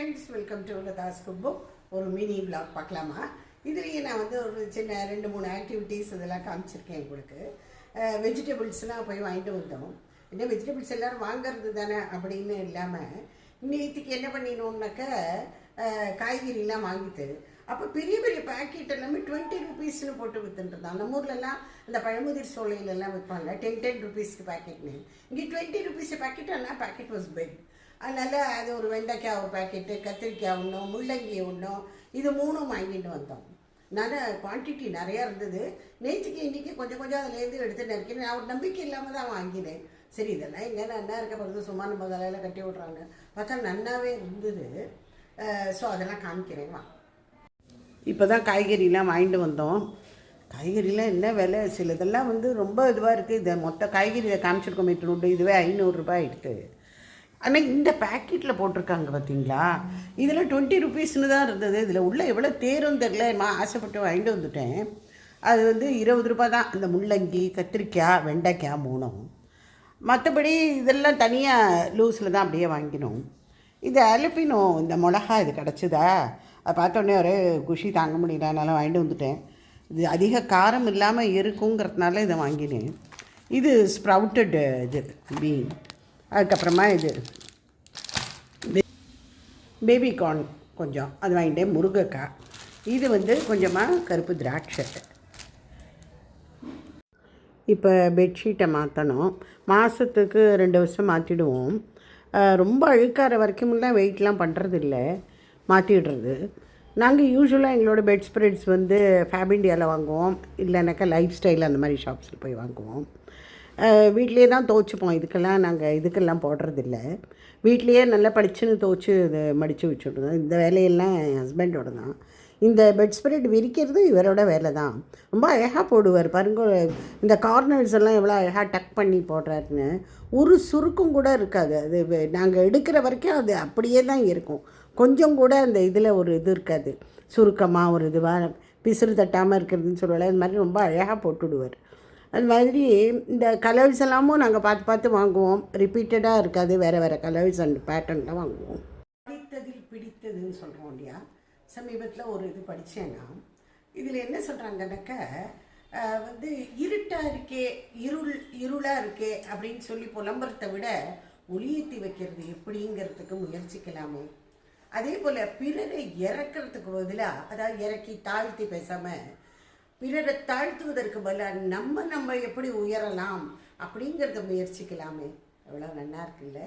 Friends, welcome to Latha's cook. ஒரு mini vlog பார்க்கலாமா? இதுலேயே நான் வந்து ஒரு சின்ன 2-3 ஆக்டிவிட்டீஸ் இதெல்லாம் காமிச்சிருக்கேன் உங்களுக்கு. வெஜிடபிள்ஸ்லாம் போய் வாங்கிட்டு வந்தோம். என்ன வெஜிடபிள்ஸ் எல்லோரும் வாங்கிறது தானே அப்படின்னு இல்லாமல் நேற்றுக்கு என்ன பண்ணிடணுன்னாக்க காய்கறிலாம் வாங்கிட்டு அப்போ பெரிய பெரிய பேக்கெட் எல்லாமே 20 ருபீஸ்னு போட்டு விற்றுட்டுருந்தான். நம்ம ஊர்லலாம் இந்த பழமுதிர் சோலையிலெல்லாம் விற்பாங்க 10 ருபீஸ்க்கு பேக்கெட்னு. இங்கே 20 ருபீஸ் பேக்கெட். ஆனால் பேக்கெட் வாஸ் பிக். அதனால் அது ஒரு வெண்டைக்காய் ஒரு பேக்கெட்டு, கத்திரிக்காய் ஒன்றும், முள்ளங்கி ஒன்றும், இது 3 வாங்கிட்டு வந்தோம். குவான்டிட்டி நிறையா இருந்தது. நேற்றுக்கு இன்றைக்கி கொஞ்சம் அதுலேருந்து எடுத்து நினைக்கிறேன். நான் ஒரு நம்பிக்கை இல்லாமல் தான் வாங்கினேன். சரி, இதெல்லாம் எங்கே நன்னா இருக்க பிறகு சும்மா நம்ம தலையில் கட்டி விட்றாங்க பார்த்தா நன்னாவே இருந்தது. ஸோ அதெல்லாம் காமிக்கிறேன் வா. இப்போ தான் காய்கறிலாம் வாங்கிட்டு வந்தோம். காய்கறிலாம் என்ன விலை, சிலதெல்லாம் வந்து ரொம்ப இதுவாக இருக்குது. இதை மொத்த காய்கறி இதை காமிச்சிருக்கோம் மீட்டு, இதுவே 500 ரூபாய் ஆகிடுது. ஆனால் இந்த பேக்கெட்டில் போட்டிருக்காங்க பார்த்தீங்களா, இதில் 20 ருபீஸ்னு தான் இருந்தது. இதில் உள்ள எவ்வளோ தேரும் தெரில, நான் ஆசைப்பட்டு வாங்கிட்டு வந்துட்டேன். அது வந்து 20 ரூபா தான். இந்த முள்ளங்கி, கத்திரிக்காய், வெண்டைக்காய் 3. மற்றபடி இதெல்லாம் தனியாக லூஸில் தான் அப்படியே வாங்கினோம். இது அலப்பினோ இந்த மிளகா இது கிடச்சிதா, அதை பார்த்தோன்னே ஒரே குஷி தாங்க முடியல, அதனால வாங்கிட்டு வந்துட்டேன். இது அதிக காரம் இல்லாமல் இருக்குங்கிறதுனால இதை வாங்கினேன். இது ஸ்ப்ரவுட்டட் இது பீன். அதுக்கப்புறமா இது பேபிகார்ன் கொஞ்சம் அது வாங்கிட்டேன். முருங்கைக்காய், இது வந்து கொஞ்சமாக கருப்பு திராட்சை. இப்போ பெட்ஷீட்டை மாற்றணும். மாதத்துக்கு 2 வருஷம் மாற்றிடுவோம். ரொம்ப அழுக்கார வரைக்கும்லாம் வெயிட்லாம் பண்ணுறதில்ல, மாற்றிடுறது. நாங்கள் யூஸ்வலாக எங்களோட பெட் ஸ்ப்ரெட்ஸ் வந்து ஃபேப் இண்டியாவில் வாங்குவோம், இல்லைனாக்கா லைஃப் ஸ்டைல் அந்த மாதிரி ஷாப்ஸில் போய் வாங்குவோம். வீட்லேயே தான் துவைச்சிப்போம். இதுக்கெல்லாம் போடுறதில்ல. வீட்லேயே நல்லா பளிச்சுன்னு துவைச்சி இதை மடித்து வச்சுடுறோம். இந்த வேலையெல்லாம் என் ஹஸ்பண்டோட தான். இந்த பெட் ஸ்ப்ரெட் விரிக்கிறது இவரோட வேலை தான். ரொம்ப அழகாக போடுவார் பாருங்க. இந்த கார்னர்ஸ் எல்லாம் எவ்வளோ அழகாக டக் பண்ணி போடுறாருன்னு. ஒரு சுருக்கம் கூட இருக்காது. அது நாங்கள் எடுக்கிற வரைக்கும் அது அப்படியே தான் இருக்கும். கொஞ்சம் கூட அந்த இதில் ஒரு இது இருக்காது, சுருக்கமாக ஒரு இதுவாக பிசுறு தட்டாமல் இருக்கிறதுன்னு சொல்லுவாள். அது மாதிரி ரொம்ப அழகாக போட்டுவிடுவார். அது மாதிரி இந்த கலர்ஸ் எல்லாமும் நாங்கள் பார்த்து வாங்குவோம். ரிப்பீட்டடாக இருக்காது, வேறு கலர்ஸ் அண்ட் பேட்டர்னில் வாங்குவோம். பிடித்ததுன்னு சொல்கிறோம் இல்லையா. சமீபத்தில் ஒரு இது படித்தேன்னா, இதில் என்ன சொல்கிறாங்கன்னாக்க வந்து இருட்டாக இருக்கே, இருளாக இருக்கே அப்படின்னு சொல்லி புலம்புறதை விட ஒளியேற்றி வைக்கிறது எப்படிங்கிறதுக்கு முயற்சிக்கலாமே. அதே போல் பிறரை இறக்கிறதுக்கு பதிலாக, அதாவது இறக்கி தாழ்த்தி பேசாமல் பிறரை தாழ்த்துவதற்கு பதிலாக நம்ம எப்படி உயரலாம் அப்படிங்கிறத முயற்சிக்கலாமே. எவ்வளோ நல்லா இருக்குல்ல.